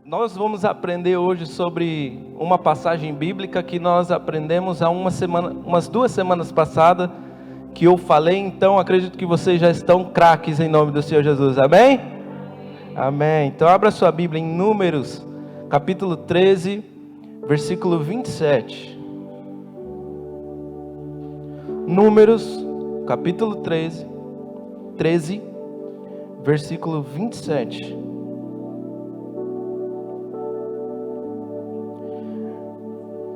Nós vamos aprender hoje sobre uma passagem bíblica que nós aprendemos há umas 2 semanas passadas, que eu falei. Então acredito que vocês já estão craques em nome do Senhor Jesus, amém? Amém. Então abra sua Bíblia em Números, capítulo 13, versículo 27. Números, capítulo 13, versículo 27.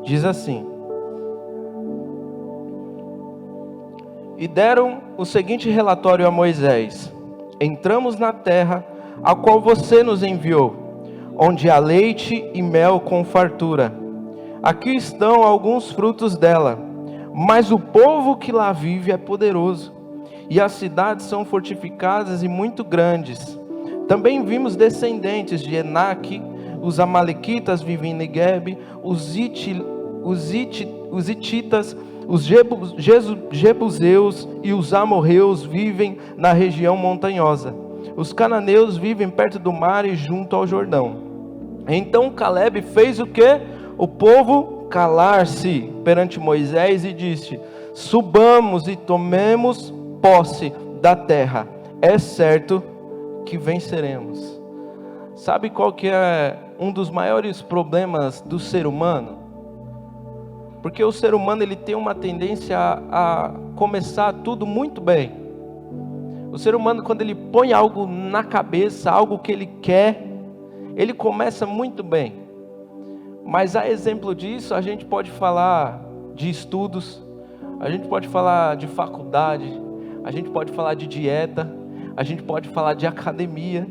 Diz assim: E deram o seguinte relatório a Moisés: Entramos na terra a qual você nos enviou, onde há leite e mel com fartura. Aqui estão alguns frutos dela, mas o povo que lá vive é poderoso, e as cidades são fortificadas e muito grandes. Também vimos descendentes de Enaque, os amalequitas vivem em Neguebe, os hititas, os jebuseus e os amorreus vivem na região montanhosa. Os cananeus vivem perto do mar e junto ao Jordão. Então Caleb fez o que? O povo calar-se perante Moisés e disse: Subamos e tomemos posse da terra. É certo que venceremos. Sabe qual que é um dos maiores problemas do ser humano? Porque o ser humano ele tem uma tendência a começar tudo muito bem. O ser humano, quando ele põe algo na cabeça, algo que ele quer, ele começa muito bem. Mas a exemplo disso, a gente pode falar de estudos, a gente pode falar de faculdade, a gente pode falar de dieta, a gente pode falar de academia.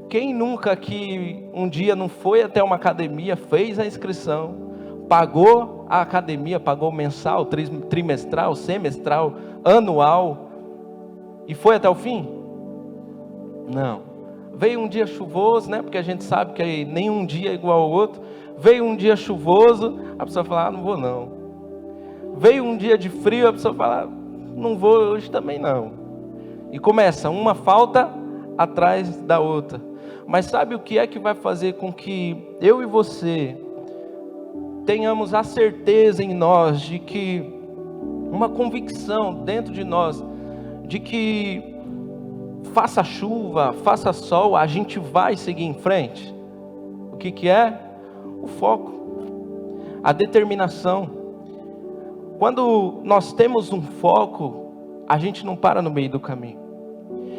Quem nunca aqui um dia não foi até uma academia, fez a inscrição, pagou a academia, pagou mensal, trimestral, semestral, anual, e foi até o fim? Não. Veio um dia chuvoso, né? Porque a gente sabe que nenhum dia é igual ao outro. Veio um dia chuvoso, a pessoa fala: não vou não. Veio um dia de frio, a pessoa fala: não vou hoje também não. E começa uma falta atrás da outra. Mas sabe o que é que vai fazer com que eu e você tenhamos a certeza em nós de que, uma convicção dentro de nós, de que faça chuva, faça sol, a gente vai seguir em frente? O que é? O foco, a determinação. Quando nós temos um foco, a gente não para no meio do caminho.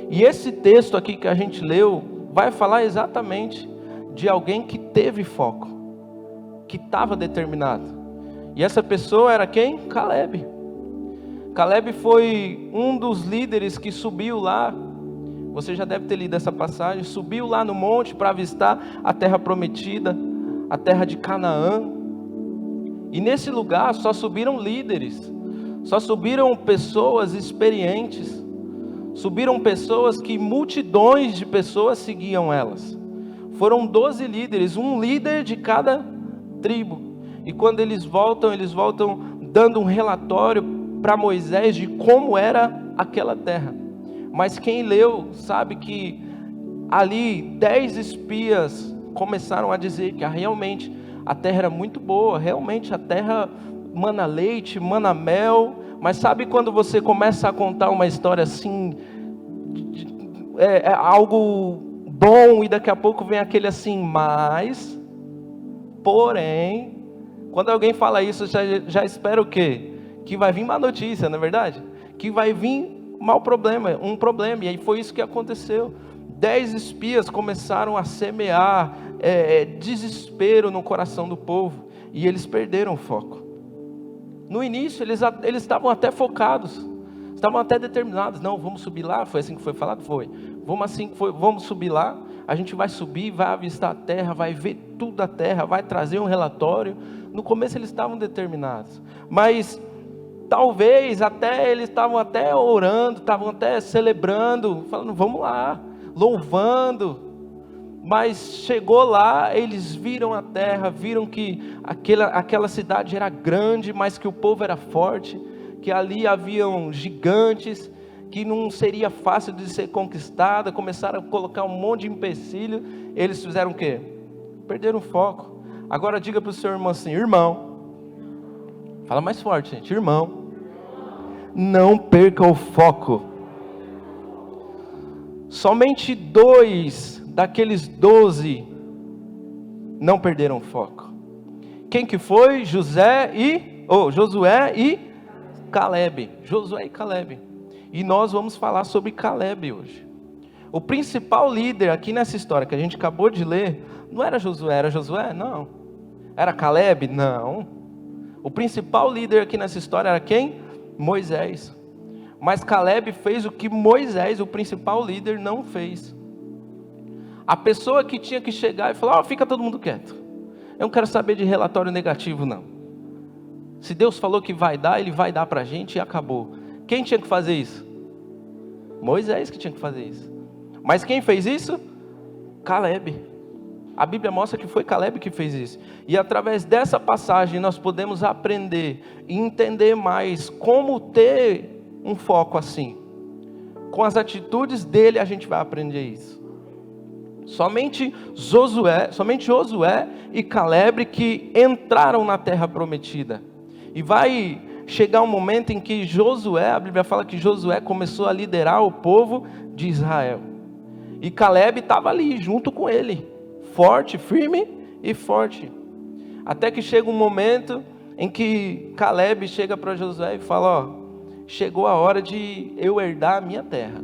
E esse texto aqui que a gente leu vai falar exatamente de alguém que teve foco, que estava determinado. E essa pessoa era quem? Caleb. Caleb foi um dos líderes que subiu lá. Você já deve ter lido essa passagem. Subiu lá no monte para avistar a terra prometida, a terra de Canaã. E nesse lugar só subiram líderes, só subiram pessoas experientes, subiram pessoas que multidões de pessoas seguiam elas. Foram 12 líderes, um líder de cada tribo. E quando eles voltam dando um relatório para Moisés de como era aquela terra. Mas quem leu sabe que ali 10 espias começaram a dizer que realmente a terra era muito boa, realmente a terra mana leite, mana mel. Mas sabe quando você começa a contar uma história assim, é algo bom, e daqui a pouco vem aquele assim, mas, porém, quando alguém fala isso, já espera o quê? Que vai vir má notícia, não é verdade? Que vai vir um problema, e aí foi isso que aconteceu. 10 espias começaram a semear desespero no coração do povo, e eles perderam o foco. No início eles estavam até focados, estavam até determinados. Não, vamos subir lá, foi assim que foi falado? Foi. Vamos subir lá, a gente vai subir, vai avistar a terra, vai ver tudo a terra, vai trazer um relatório. No começo eles estavam determinados, mas talvez até eles estavam até orando, estavam até celebrando, falando: vamos lá, louvando. Mas chegou lá, eles viram a terra, viram que aquela cidade era grande, mas que o povo era forte, que ali haviam gigantes, que não seria fácil de ser conquistada. Começaram a colocar um monte de empecilho. Eles fizeram o quê? Perderam o foco. Agora diga para o seu irmão assim: irmão, fala mais forte, gente, irmão, não perca o foco. Somente 2 daqueles 12 não perderam o foco. Quem que foi? Josué e Caleb. Josué e Caleb. E nós vamos falar sobre Caleb hoje. O principal líder aqui nessa história que a gente acabou de ler, não era Josué, era Josué? Não. Era Caleb? Não. O principal líder aqui nessa história era quem? Moisés. Mas Caleb fez o que Moisés, o principal líder, não fez. A pessoa que tinha que chegar e falar: fica todo mundo quieto. Eu não quero saber de relatório negativo, não. Se Deus falou que vai dar, Ele vai dar para a gente e acabou. Quem tinha que fazer isso? Moisés que tinha que fazer isso. Mas quem fez isso? Caleb. A Bíblia mostra que foi Caleb que fez isso. E através dessa passagem nós podemos aprender e entender mais como ter um foco assim. Com as atitudes dele a gente vai aprender isso. Somente Josué e Caleb que entraram na terra prometida. E vai chegar um momento em que Josué, a Bíblia fala que Josué começou a liderar o povo de Israel. E Caleb estava ali junto com ele, forte, firme e forte. Até que chega um momento em que Caleb chega para Josué e fala: chegou a hora de eu herdar a minha terra.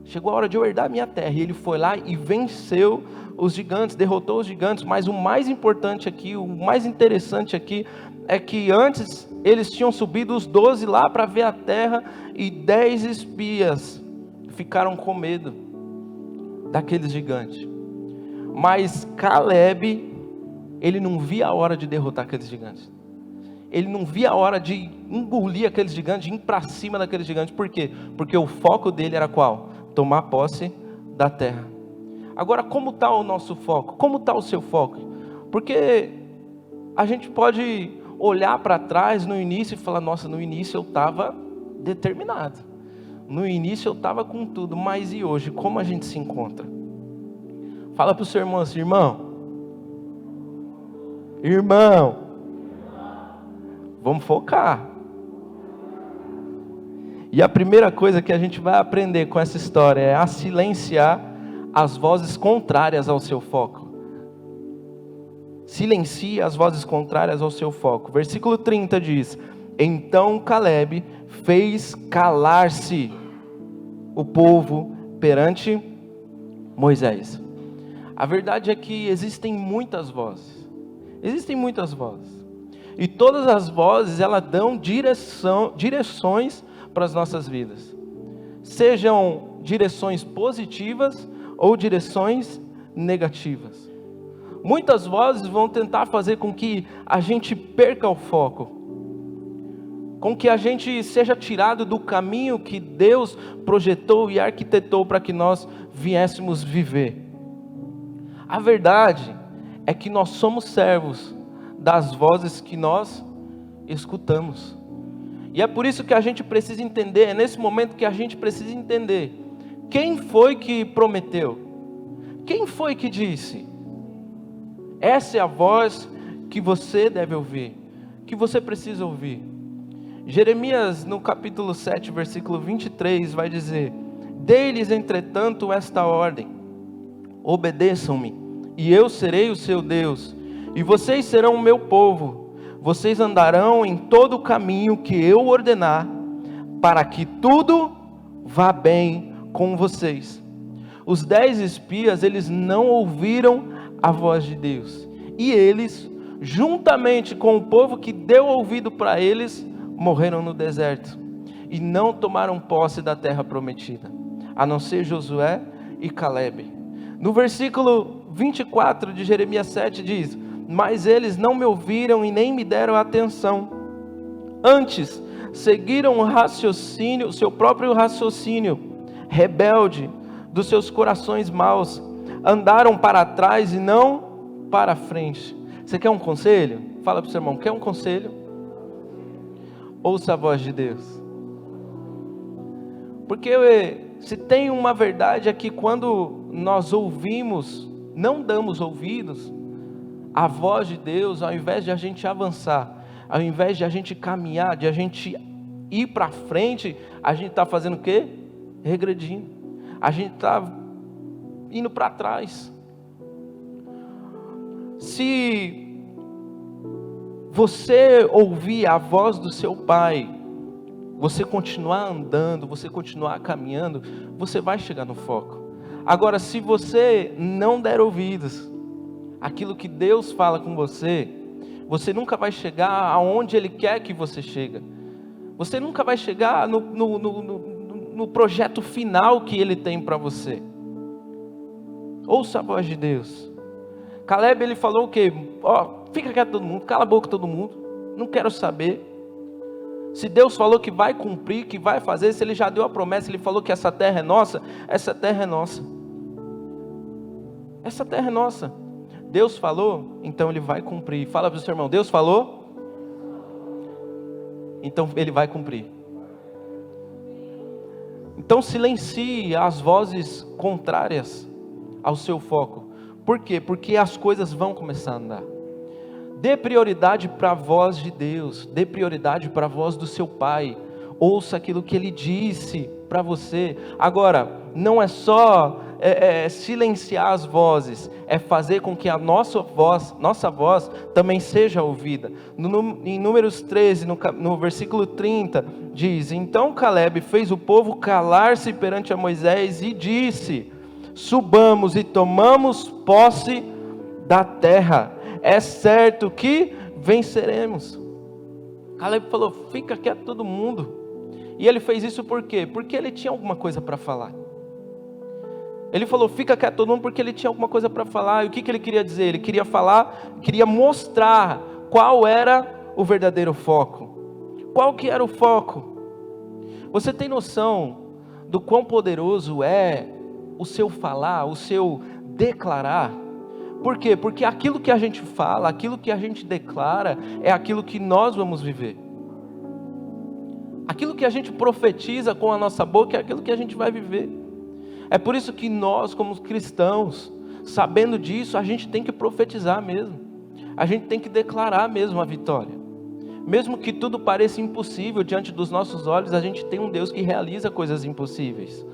Chegou a hora de eu herdar a minha terra. E ele foi lá e venceu os gigantes, derrotou os gigantes. Mas o mais importante aqui, o mais interessante aqui, é que antes eles tinham subido os 12 lá para ver a terra, e 10 espias ficaram com medo daqueles gigantes. Mas Caleb, ele não via a hora de derrotar aqueles gigantes. Ele não via a hora de engolir aqueles gigantes, de ir para cima daqueles gigantes. Por quê? Porque o foco dele era qual? Tomar posse da terra. Agora, como está o nosso foco? Como está o seu foco? Porque a gente pode olhar para trás no início e falar: nossa, no início eu estava determinado. No início eu estava com tudo. Mas e hoje? Como a gente se encontra? Fala para o seu irmão assim: irmão, vamos focar. E a primeira coisa que a gente vai aprender com essa história é a silenciar as vozes contrárias ao seu foco. Silencie as vozes contrárias ao seu foco. Versículo 30 diz: então Caleb fez calar-se o povo perante Moisés. A verdade é que existem muitas vozes. Existem muitas vozes. E todas as vozes, elas dão direções para as nossas vidas. Sejam direções positivas ou direções negativas. Muitas vozes vão tentar fazer com que a gente perca o foco, com que a gente seja tirado do caminho que Deus projetou e arquitetou para que nós viéssemos viver. A verdade é que nós somos servos das vozes que nós escutamos. E é por isso que a gente precisa entender, é nesse momento que a gente precisa entender quem foi que prometeu, quem foi que disse. Essa é a voz que você deve ouvir, que você precisa ouvir. Jeremias, no capítulo 7, versículo 23, vai dizer: dei-lhes, entretanto, esta ordem: obedeçam-me, e eu serei o seu Deus, e vocês serão o meu povo. Vocês andarão em todo o caminho que eu ordenar, para que tudo vá bem com vocês. Os 10 espias, eles não ouviram a voz de Deus, e eles, juntamente com o povo que deu ouvido para eles, morreram no deserto, e não tomaram posse da terra prometida, a não ser Josué e Caleb. No versículo 24 de Jeremias 7 diz: mas eles não me ouviram e nem me deram atenção. Antes, seguiram o seu próprio raciocínio, rebelde dos seus corações maus. Andaram para trás e não para frente. Você quer um conselho? Fala para o seu irmão: quer um conselho? Ouça a voz de Deus. Porque se tem uma verdade é que quando nós ouvimos não damos ouvidos à voz de Deus, ao invés de a gente avançar, ao invés de a gente caminhar, de a gente ir para frente, a gente está fazendo o quê? Regredindo. A gente está indo para trás. Se você ouvir a voz do seu pai, você continuar andando, você continuar caminhando, você vai chegar no foco. Agora, se você não der ouvidos àquilo que Deus fala com você, você nunca vai chegar aonde Ele quer que você chegue. Você nunca vai chegar no projeto final que Ele tem para você. Ouça a voz de Deus. Caleb, ele falou o quê? Fica quieto todo mundo, cala a boca todo mundo, não quero saber. Se Deus falou que vai cumprir, que vai fazer, se Ele já deu a promessa, Ele falou que essa terra é nossa, essa terra é nossa. Essa terra é nossa. Deus falou, então Ele vai cumprir. Fala para o seu irmão, Deus falou, então Ele vai cumprir. Então silencie as vozes contrárias ao seu foco. Por quê? Porque as coisas vão começar a andar. Dê prioridade para a voz de Deus, dê prioridade para a voz do seu pai. Ouça aquilo que Ele disse para você. Agora, não é só silenciar as vozes, é fazer com que a nossa voz também seja ouvida. Em Números 13, no versículo 30, diz: Então Caleb fez o povo calar-se perante a Moisés e disse: Subamos e tomamos posse da terra, é certo que venceremos. Caleb falou: fica quieto todo mundo. E ele fez isso por quê? Porque ele tinha alguma coisa para falar. Ele falou: fica quieto todo mundo, porque ele tinha alguma coisa para falar. E o que ele queria dizer? Ele queria falar, queria mostrar qual era o verdadeiro foco. Qual que era o foco? Você tem noção do quão poderoso é o seu falar, o seu declarar? Por quê? Porque aquilo que a gente fala, aquilo que a gente declara, é aquilo que nós vamos viver. Aquilo que a gente profetiza com a nossa boca é aquilo que a gente vai viver. É por isso que nós, como cristãos, sabendo disso, a gente tem que profetizar mesmo. A gente tem que declarar mesmo a vitória. Mesmo que tudo pareça impossível diante dos nossos olhos, a gente tem um Deus que realiza coisas impossíveis.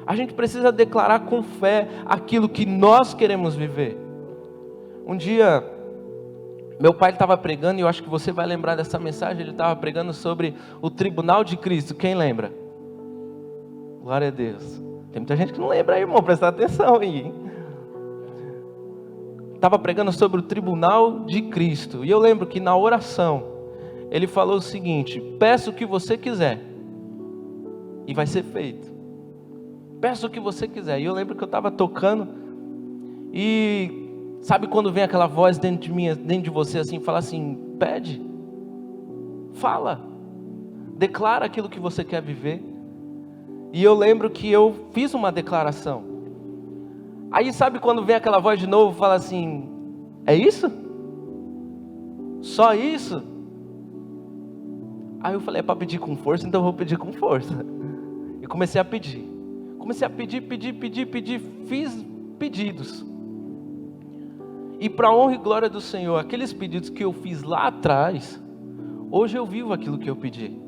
A gente precisa declarar com fé aquilo que nós queremos viver. Um dia, meu pai estava pregando, e eu acho que você vai lembrar dessa mensagem. Ele estava pregando sobre o tribunal de Cristo. Quem lembra? Glória a Deus. Tem muita gente que não lembra aí, irmão, presta atenção aí. Estava pregando sobre o tribunal de Cristo. E eu lembro que na oração, ele falou o seguinte: peça o que você quiser, e vai ser feito. Peça o que você quiser. E eu lembro que eu estava tocando, e sabe quando vem aquela voz dentro de mim, dentro de você, assim, fala assim: pede, fala, declara aquilo que você quer viver. E eu lembro que eu fiz uma declaração. Aí sabe quando vem aquela voz de novo, fala assim: é isso? Só isso? Aí eu falei: é para pedir com força, então eu vou pedir com força. E comecei a pedir. Comecei a pedir, fiz pedidos. E para a honra e glória do Senhor, aqueles pedidos que eu fiz lá atrás, hoje eu vivo aquilo que eu pedi.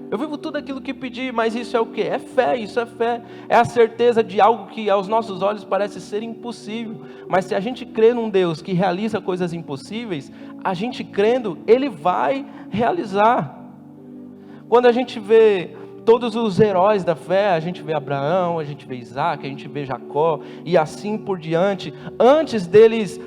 Eu vivo tudo aquilo que pedi, mas isso é o quê? É fé, isso é fé. É a certeza de algo que aos nossos olhos parece ser impossível. Mas se a gente crê num Deus que realiza coisas impossíveis, a gente crendo, Ele vai realizar. Quando a gente vê todos os heróis da fé, a gente vê Abraão, a gente vê Isaac, a gente vê Jacó, e assim por diante. Antes deles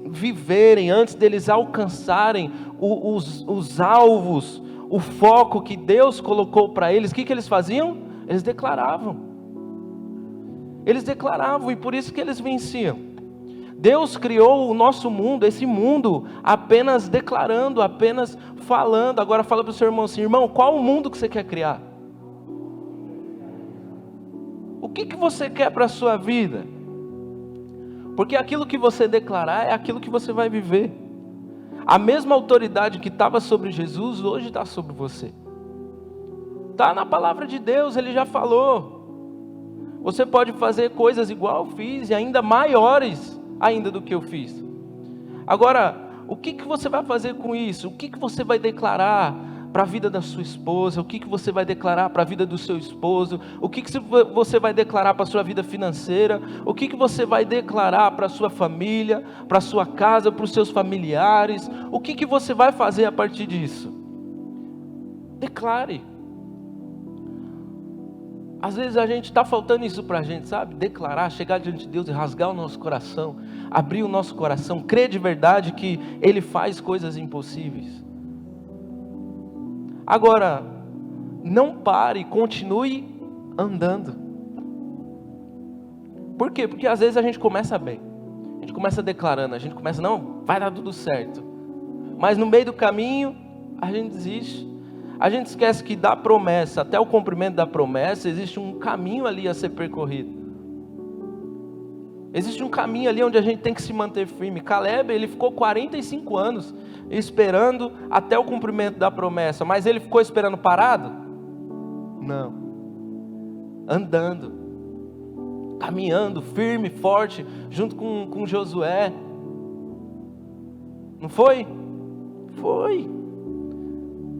viverem, antes deles alcançarem os alvos, o foco que Deus colocou para eles, o que eles faziam? Eles declaravam. Eles declaravam, e por isso que eles venciam. Deus criou o nosso mundo, esse mundo, apenas declarando, apenas falando. Agora fala para o seu irmão assim: irmão, qual o mundo que você quer criar? O que você quer para a sua vida? Porque aquilo que você declarar é aquilo que você vai viver. A mesma autoridade que estava sobre Jesus, hoje está sobre você. Está na palavra de Deus, Ele já falou. Você pode fazer coisas igual eu fiz e ainda maiores ainda do que eu fiz. Agora, o que você vai fazer com isso? O que você vai declarar para a vida da sua esposa? O que você vai declarar para a vida do seu esposo? O que você vai declarar para a sua vida financeira? O que você vai declarar para a sua família, para a sua casa, para os seus familiares? O que você vai fazer a partir disso? Declare. Às vezes a gente está faltando isso para a gente, sabe? Declarar, chegar diante de Deus e rasgar o nosso coração, abrir o nosso coração, crer de verdade que Ele faz coisas impossíveis. Agora, não pare, continue andando. Por quê? Porque às vezes a gente começa bem, a gente começa declarando, a gente começa, não, vai dar tudo certo. Mas no meio do caminho, a gente desiste. A gente esquece que da promessa até o cumprimento da promessa existe um caminho ali a ser percorrido. Existe um caminho ali onde a gente tem que se manter firme. Caleb, ele ficou 45 anos esperando até o cumprimento da promessa, mas ele ficou esperando parado? Não. Andando, caminhando, firme, forte, junto com Josué. Não foi? Foi.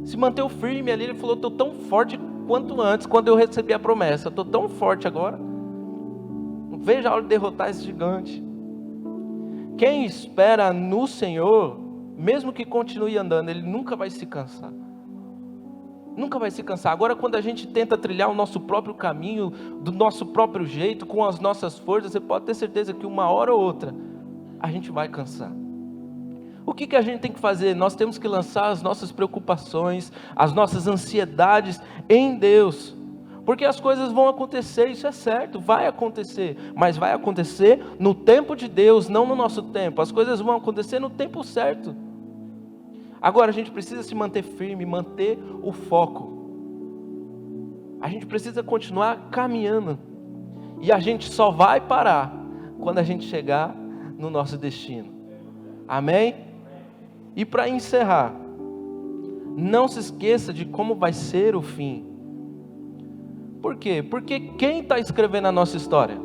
Se manteve firme ali, ele falou, estou tão forte quanto antes, quando eu recebi a promessa, estou tão forte agora, não vejo a hora de derrotar esse gigante. Quem espera no Senhor, mesmo que continue andando, ele nunca vai se cansar, nunca vai se cansar. Agora, quando a gente tenta trilhar o nosso próprio caminho, do nosso próprio jeito, com as nossas forças, você pode ter certeza que uma hora ou outra, a gente vai cansar. O que a gente tem que fazer? Nós temos que lançar as nossas preocupações, as nossas ansiedades em Deus, porque as coisas vão acontecer, isso é certo, vai acontecer, mas vai acontecer no tempo de Deus, não no nosso tempo. As coisas vão acontecer no tempo certo. Agora a gente precisa se manter firme, manter o foco. A gente precisa continuar caminhando, e a gente só vai parar quando a gente chegar no nosso destino. Amém? E para encerrar, não se esqueça de como vai ser o fim. Por quê? Porque quem está escrevendo a nossa história?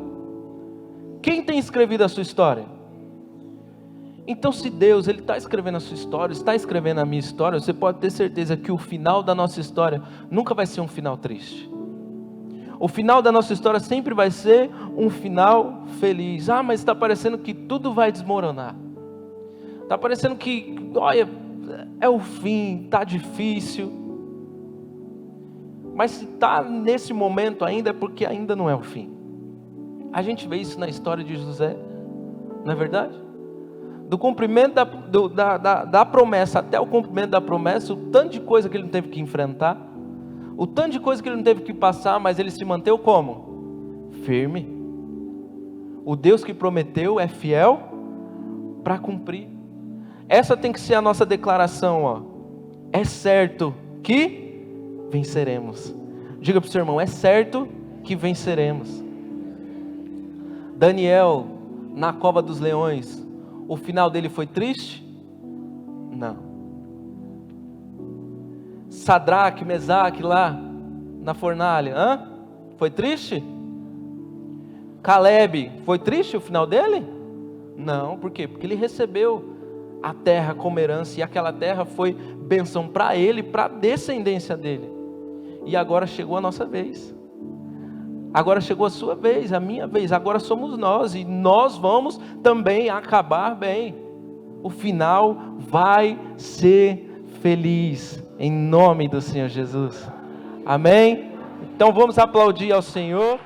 Quem tem escrevido a sua história? Então, se Deus ele está escrevendo a sua história, está escrevendo a minha história, você pode ter certeza que o final da nossa história nunca vai ser um final triste. O final da nossa história sempre vai ser um final feliz. Ah, mas está parecendo que tudo vai desmoronar. Está parecendo que, olha, é o fim, está difícil. Mas se está nesse momento ainda, é porque ainda não é o fim. A gente vê isso na história de José, não é verdade? Do cumprimento da promessa até o cumprimento da promessa, o tanto de coisa que ele não teve que enfrentar, o tanto de coisa que ele não teve que passar, mas ele se manteve como? Firme. O Deus que prometeu é fiel para cumprir. Essa tem que ser a nossa declaração, ó. É certo que venceremos. Diga para o seu irmão, é certo que venceremos. Daniel, na cova dos leões, o final dele foi triste? Não. Sadraque, Mesaque lá na fornalha, foi triste? Caleb, foi triste o final dele? Não, por quê? Porque ele recebeu a terra como herança, e aquela terra foi bênção para ele, para a descendência dele. E agora chegou a nossa vez. Agora chegou a sua vez, a minha vez. Agora somos nós, e nós vamos também acabar bem. O final vai ser feliz, em nome do Senhor Jesus. Amém? Então vamos aplaudir ao Senhor.